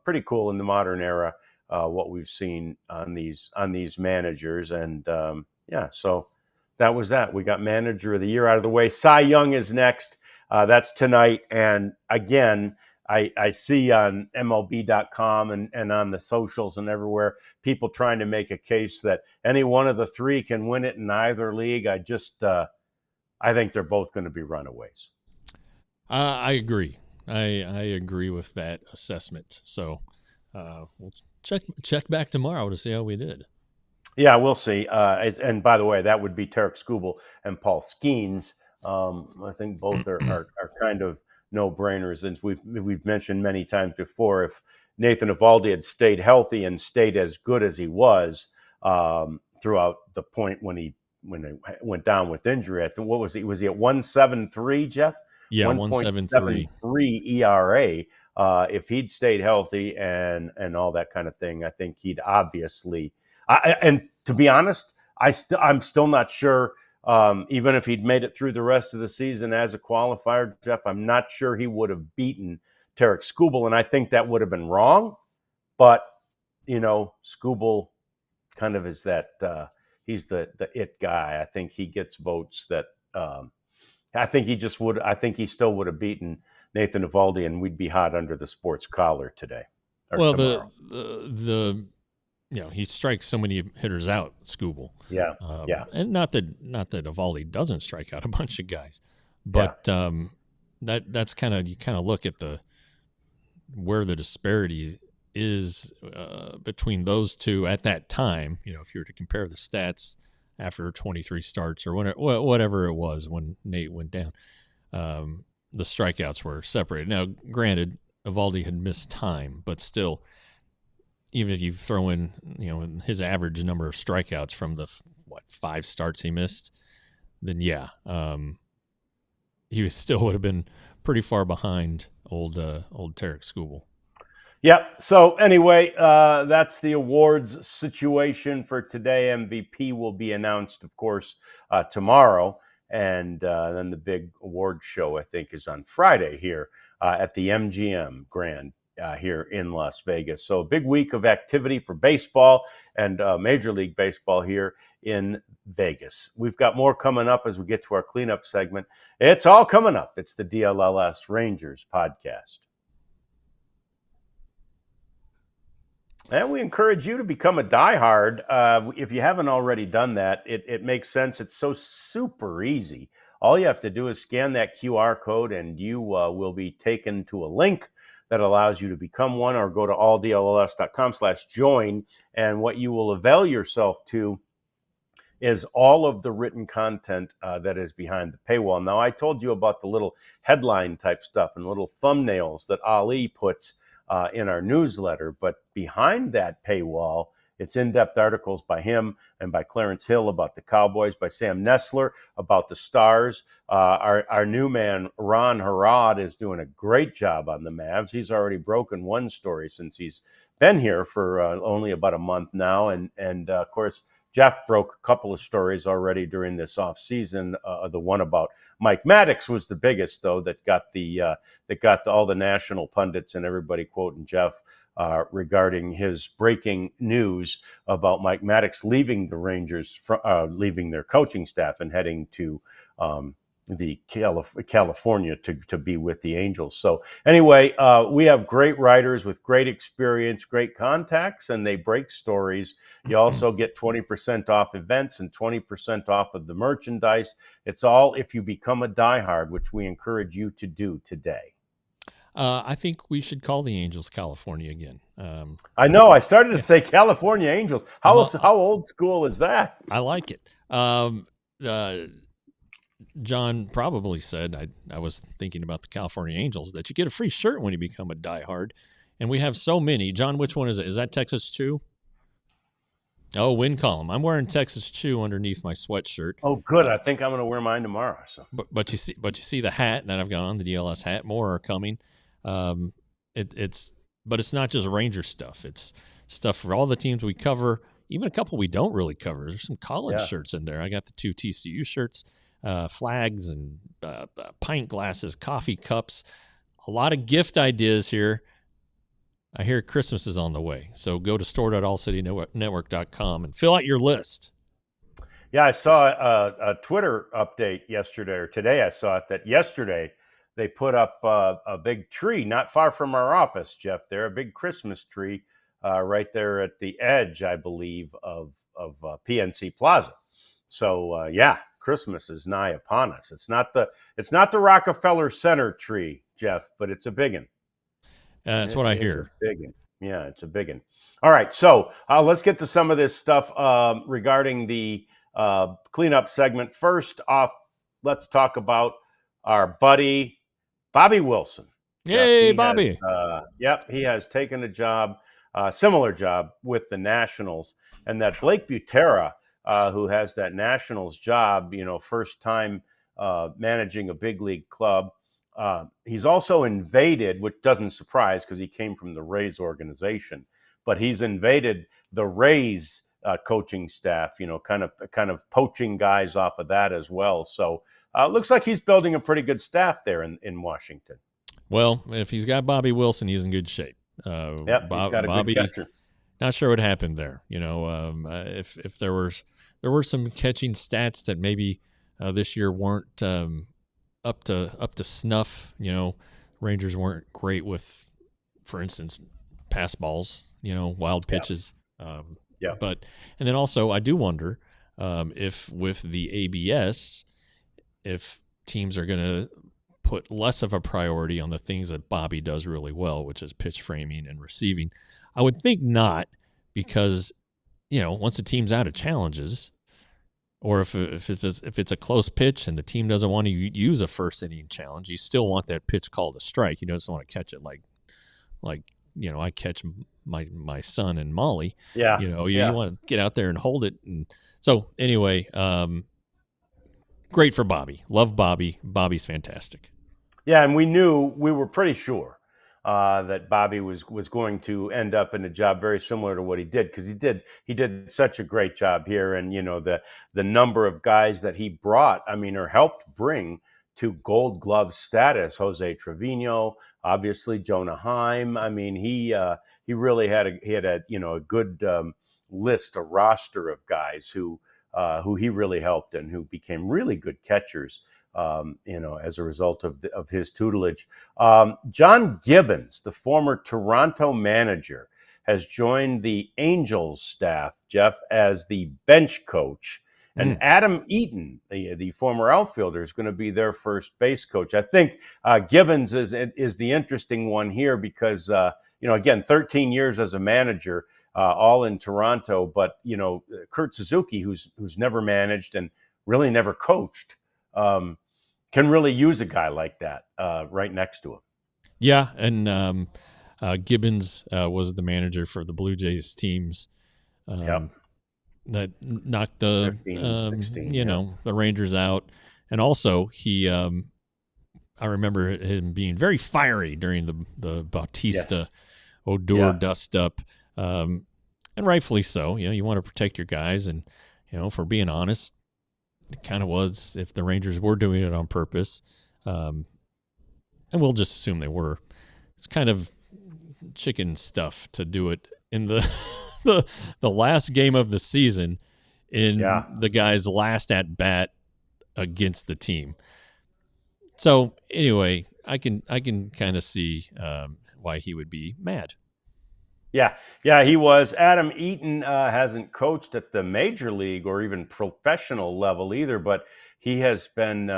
pretty cool in the modern era, what we've seen on these managers. And yeah, so that was that. We got Manager of the Year out of the way. Cy Young is next. That's tonight. And again, I see on MLB.com and on the socials and everywhere, people trying to make a case that any one of the 3 can win it in either league. I think they're both going to be runaways. I agree. I agree with that assessment. So we'll check back tomorrow to see how we did. Yeah, we'll see. And by the way, that would be Tarik Skubal and Paul Skeens. I think both are kind of no-brainers. And we've mentioned many times before, if Nathan Eovaldi had stayed healthy and stayed as good as he was throughout the point when he went down with injury, I think, what was he? Was he at 1.73, Jeff? Yeah, 1.73 ERA. If he'd stayed healthy and all that kind of thing, I think he'd obviously. And to be honest, I'm still not sure. Even if he'd made it through the rest of the season as a qualifier, Jeff, I'm not sure he would have beaten Tarik Skubal, and I think that would have been wrong. But Skubal kind of is that he's the it guy. I think he gets votes that. I think he just would. I think he still would have beaten Nathan Eovaldi, and we'd be hot under the sports collar today. Well, tomorrow. He strikes so many hitters out, Skubal. Yeah, and not that Eovaldi doesn't strike out a bunch of guys, but that's kind of, you kind of look at where the disparity is between those 2 at that time. If you were to compare the stats after 23 starts or whatever it was when Nate went down, the strikeouts were separated. Now, granted, Eovaldi had missed time, but still, even if you throw in, his average number of strikeouts from the 5 starts he missed, then he still would have been pretty far behind old Tarik Skubal. Yep. So anyway, that's the awards situation for today. MVP will be announced, of course, tomorrow, and then the big award show, I think, is on Friday here at the MGM Grand. Here in Las Vegas. So a big week of activity for baseball and Major League Baseball here in Vegas. We've got more coming up as we get to our cleanup segment. It's all coming up. It's the DLLS Rangers podcast. And we encourage you to become a diehard. If you haven't already done that, it makes sense. It's so super easy. All you have to do is scan that QR code, and you will be taken to a link that allows you to become one, or go to alldlls.com/join. And what you will avail yourself to is all of the written content that is behind the paywall. Now, I told you about the little headline type stuff and little thumbnails that Ali puts in our newsletter, but behind that paywall, it's in-depth articles by him and by Clarence Hill about the Cowboys, by Sam Nestler about the Stars. Our new man, Ron Harrod, is doing a great job on the Mavs. He's already broken one story since he's been here for only about a month now. And of course, Jeff broke a couple of stories already during this offseason. The one about Mike Maddox was the biggest, though, that got all the national pundits and everybody quoting Jeff regarding his breaking news about Mike Maddox leaving the Rangers, leaving their coaching staff and heading to California to be with the Angels. So anyway, we have great writers with great experience, great contacts, and they break stories. You also get 20% off events and 20% off of the merchandise. It's all if you become a diehard, which we encourage you to do today. I think we should call the Angels California again. I know. I started to say California Angels. How old school is that? I like it. John probably said, I was thinking about the California Angels, that you get a free shirt when you become a diehard. And we have so many. John, which one is it? Is that Texas Chew? Oh, win column. I'm wearing Texas Chew underneath my sweatshirt. Oh, good. I think I'm going to wear mine tomorrow. So. But you see the hat that I've got on, the DLS hat. More are coming. But it's not just Ranger stuff. It's stuff for all the teams we cover, even a couple we don't really cover. There's some college shirts in there. I got the 2 TCU shirts, flags and pint glasses, coffee cups. A lot of gift ideas here. I hear Christmas is on the way. So go to store.allcitynetwork.com and fill out your list. Yeah, I saw a Twitter update yesterday or today. I saw it that yesterday they put up a big tree not far from our office, Jeff, there, a big Christmas tree right there at the edge, I believe, of PNC Plaza. So, yeah, Christmas is nigh upon us. It's not the Rockefeller Center tree, Jeff, but it's a big one. That's what I hear. Yeah, it's a big one. All right, so let's get to some of this stuff regarding the cleanup segment. First off, let's talk about our buddy Bobby Wilson. Yay, Bobby! He has taken a job, similar job with the Nationals, and that Blake Butera, who has that Nationals job, first time managing a big league club. He's also invaded, which doesn't surprise because he came from the Rays organization, but he's invaded the Rays coaching staff, kind of poaching guys off of that as well. So looks like he's building a pretty good staff there in Washington. Well, if he's got Bobby Wilson, he's in good shape. He's got a Bobby, good catcher. Not sure what happened there. If there were some catching stats that maybe this year weren't up to snuff. Rangers weren't great with, for instance, pass balls. Wild pitches. But and then also I do wonder if with the ABS, if teams are going to put less of a priority on the things that Bobby does really well, which is pitch framing and receiving. I would think not, because once a team's out of challenges, or if it's a close pitch and the team doesn't want to use a first inning challenge, you still want that pitch called a strike. You just want to catch it like I catch my son and Molly. Yeah. You want to get out there and hold it. And so anyway, great for Bobby. Love Bobby. Bobby's fantastic. Yeah, and we were pretty sure that Bobby was going to end up in a job very similar to what he did, because he did such a great job here, and the number of guys that he brought, or helped bring to Gold Glove status. Jose Trevino, obviously Jonah Heim. He really had a good list, a roster of guys who he really helped and who became really good catchers. As a result of his tutelage. John Gibbons, the former Toronto manager, has joined the Angels staff, Jeff, as the bench coach. And Adam Eaton, the former outfielder, is going to be their first base coach. I think Gibbons is the interesting one here because, again, 13 years as a manager, all in Toronto. But, Kurt Suzuki, who's never managed and really never coached, can really use a guy like that right next to him. Yeah, and Gibbons was the manager for the Blue Jays teams. That knocked the 15, 16, the Rangers out, and also he I remember him being very fiery during the Bautista Odor dust up, and rightfully so. You want to protect your guys, and for being honest, it kind of was if the Rangers were doing it on purpose, and we'll just assume they were. It's kind of chicken stuff to do it in the the last game of the season in the guy's last at bat against the team. So anyway, I can kind of see why he would be mad. Yeah, he was. Adam Eaton hasn't coached at the major league or even professional level either, but he has been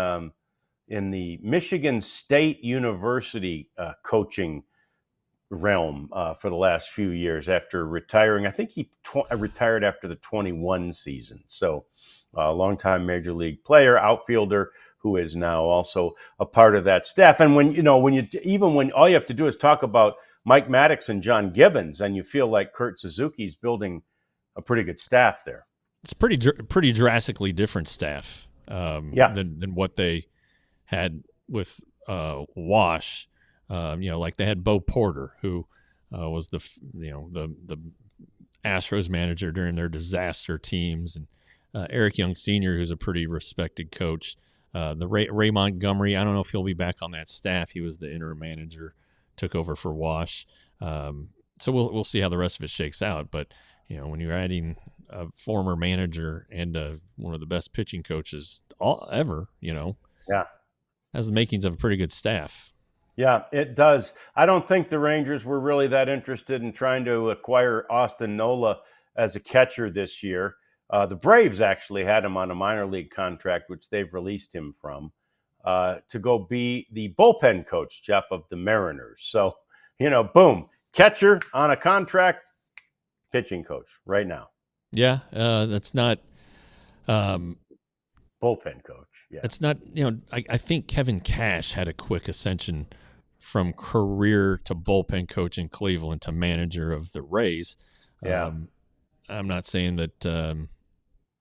in the Michigan State University coaching realm for the last few years after retiring. I think he retired after the 21 season. So a longtime major league player, outfielder, who is now also a part of that staff. And when all you have to do is talk about Mike Maddox and John Gibbons, and you feel like Kurt Suzuki's building a pretty good staff there. It's pretty drastically different staff than what they had with Wash. Like they had Bo Porter, who was the Astros manager during their disaster teams, and Eric Young Sr., who's a pretty respected coach. The Ray Montgomery, I don't know if he'll be back on that staff. He was the interim manager, took over for Wash. So we'll see how the rest of it shakes out. But when you're adding a former manager and one of the best pitching coaches ever, has the makings of a pretty good staff. Yeah, it does. I don't think the Rangers were really that interested in trying to acquire Austin Nola as a catcher this year. The Braves actually had him on a minor league contract, which they've released him from, to go be the bullpen coach, Jeff, of the Mariners. So, boom, catcher on a contract, pitching coach right now. Yeah, that's not bullpen coach. Yeah, it's not. I think Kevin Cash had a quick ascension from career to bullpen coach in Cleveland to manager of the Rays. Yeah, I'm not saying that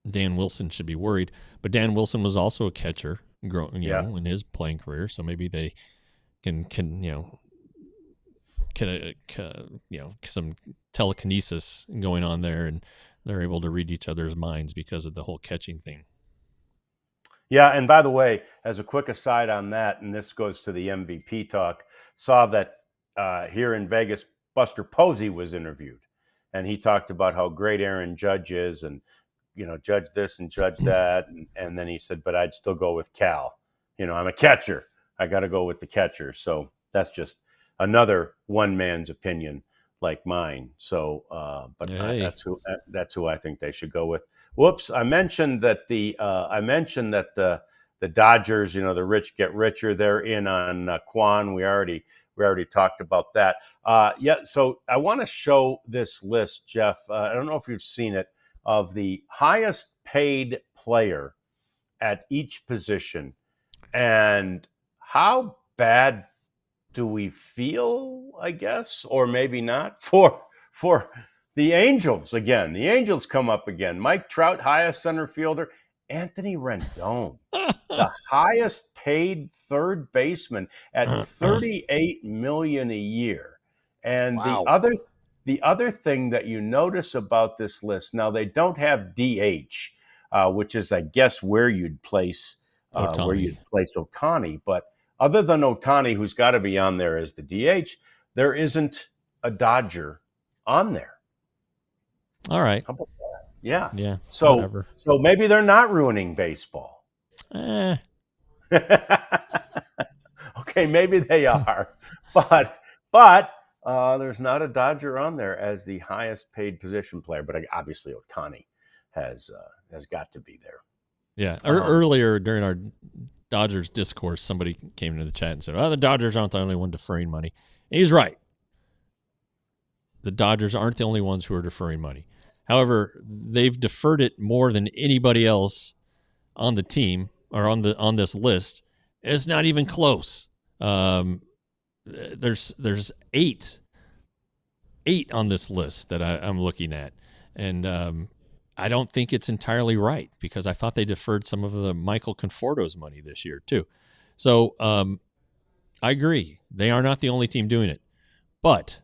Dan Wilson should be worried, but Dan Wilson was also a catcher, in his playing career. So maybe they can some telekinesis going on there, and they're able to read each other's minds because of the whole catching thing. Yeah, and by the way, as a quick aside on that, and this goes to the MVP talk, saw that here in Vegas, Buster Posey was interviewed, and he talked about how great Aaron Judge is, and judge this and judge that, and then he said, but I'd still go with Cal. I'm a catcher. I got to go with the catcher. So that's just another one man's opinion, like mine. So, that's who I think they should go with. Whoops! I mentioned that the Dodgers, the rich get richer. They're in on Quan. We already talked about that. So I want to show this list, Jeff. I don't know if you've seen it, of the highest paid player at each position, and how bad do we feel? I guess, or maybe not for the Angels again. The Angels come up again. Mike Trout, highest center fielder. Anthony Rendon, the highest paid third baseman at $38 million a year. And wow. the other thing that you notice about this list, now they don't have DH, which is, I guess, where you'd place Ohtani. But other than Ohtani, who's got to be on there as the DH, there isn't a Dodger on there. All right. How about that? Yeah. Yeah. So whatever. So maybe they're not ruining baseball. Okay, maybe they are. But There's not a Dodger on there as the highest paid position player, but obviously Ohtani has got to be there. Yeah. Earlier during our Dodgers discourse, somebody came into the chat and said, "Oh, the Dodgers aren't the only one deferring money." And he's right. The Dodgers aren't the only ones who are deferring money. However, they've deferred it more than anybody else on the team or on this list. It's not even close. There's eight on this list that I'm looking at, and I don't think it's entirely right because I thought they deferred some of the Michael Conforto's money this year too. So I agree, they are not the only team doing it, but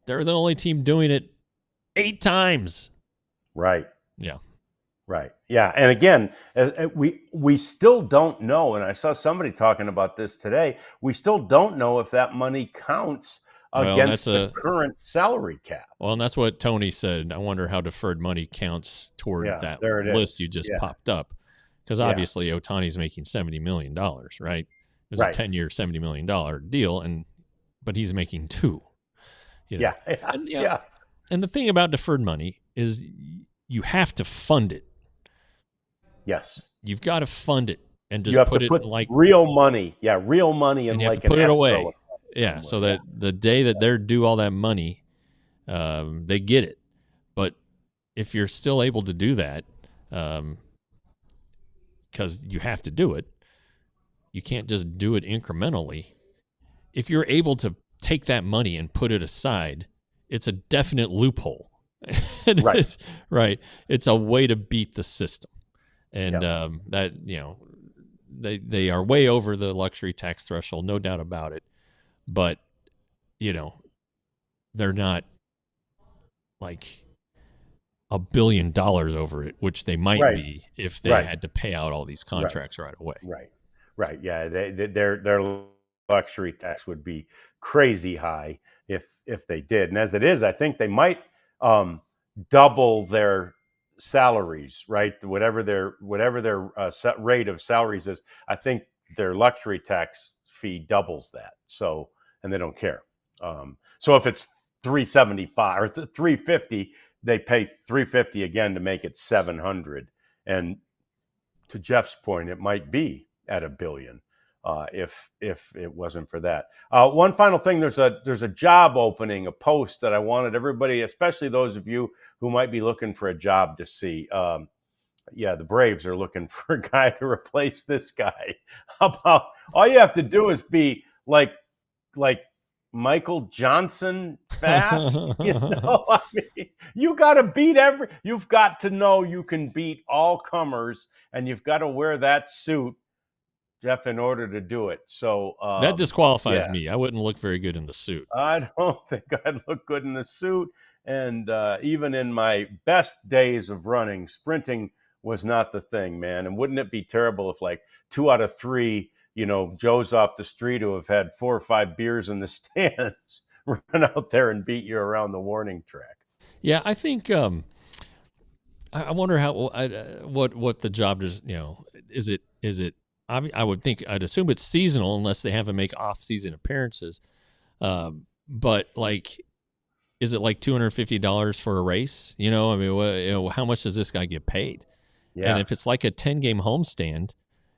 they're the only team doing it 8 times. Right. Yeah. Right. Yeah. And again, we still don't know. And I saw somebody talking about this today. We still don't know if that money counts against the current salary cap. Well, and that's what Tony said. I wonder how deferred money counts toward that list you just popped up. Because obviously Ohtani's making $70 million, right? It was a 10-year, $70 million deal, but he's making 2. You know? And the thing about deferred money is you have to fund it. Yes. You've got to fund it and just put like real money. Yeah, real money, and you have to put it away. Yeah, so that the day that they're due all that money, they get it. But if you're still able to do that, because you have to do it, you can't just do it incrementally. If you're able to take that money and put it aside, it's a definite loophole. Right. It's a way to beat the system. And that, they are way over the luxury tax threshold, no doubt about it. But, they're not like $1 billion over it, which they might be if they had to pay out all these contracts right away. Right. Yeah. Their luxury tax would be crazy high if they did. And as it is, I think they might double their salaries, right? Whatever their set rate of salaries is, I think their luxury tax fee doubles that. So, and they don't care. So if it's $375 or $350, they pay $350 again to make it $700. And to Jeff's point, it might be at $1 billion if it wasn't for that. One final thing: there's a job opening, a post that I wanted everybody, especially those of you who might be looking for a job, to see. The Braves are looking for a guy to replace this guy. How about all you have to do is be like Michael Johnson fast? I mean, you got to beat you've got to know you can beat all comers, and you've got to wear that suit, Jeff, in order to do it. So that disqualifies me. I wouldn't look very good in the suit. I don't think I'd look good in the suit. And even in my best days of running, sprinting was not the thing, man. And wouldn't it be terrible if like 2 out of 3, Joes off the street who have had 4 or 5 beers in the stands run out there and beat you around the warning track? Yeah, I think I wonder how what the job is. Is it? I would think, I'd assume it's seasonal unless they have to make off-season appearances. But like, is it like $250 for a race? How much does this guy get paid? Yeah. And if it's like a 10-game homestand,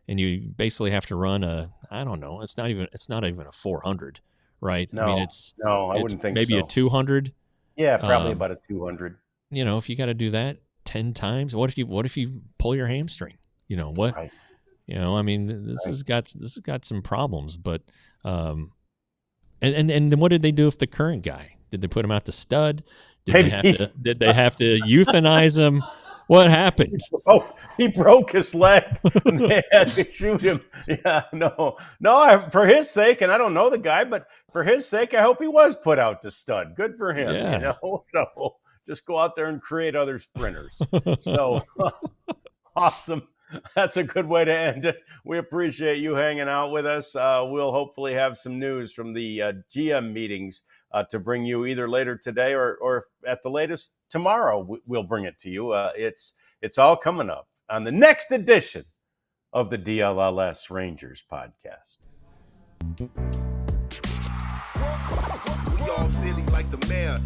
and you basically have to run I don't know, it's not even a 400, right? No, I wouldn't think maybe so. A 200. Yeah, probably about a 200. If you got to do that 10 times, what if you pull your hamstring? What? Right. This has got some problems, but and then what did they do with the current guy? Did they put him out to stud? Did they have to euthanize him? What happened? He broke his leg and they had to shoot him. Yeah, no, for his sake, and I don't know the guy, but for his sake, I hope he was put out to stud. Good for him. Yeah. So just go out there and create other sprinters. So awesome. That's a good way to end it. We appreciate you hanging out with us. We'll hopefully have some news from the GM meetings to bring you either later today or at the latest tomorrow. We'll bring it to you. It's all coming up on the next edition of the DLLS Rangers podcast. all silly like the mayor.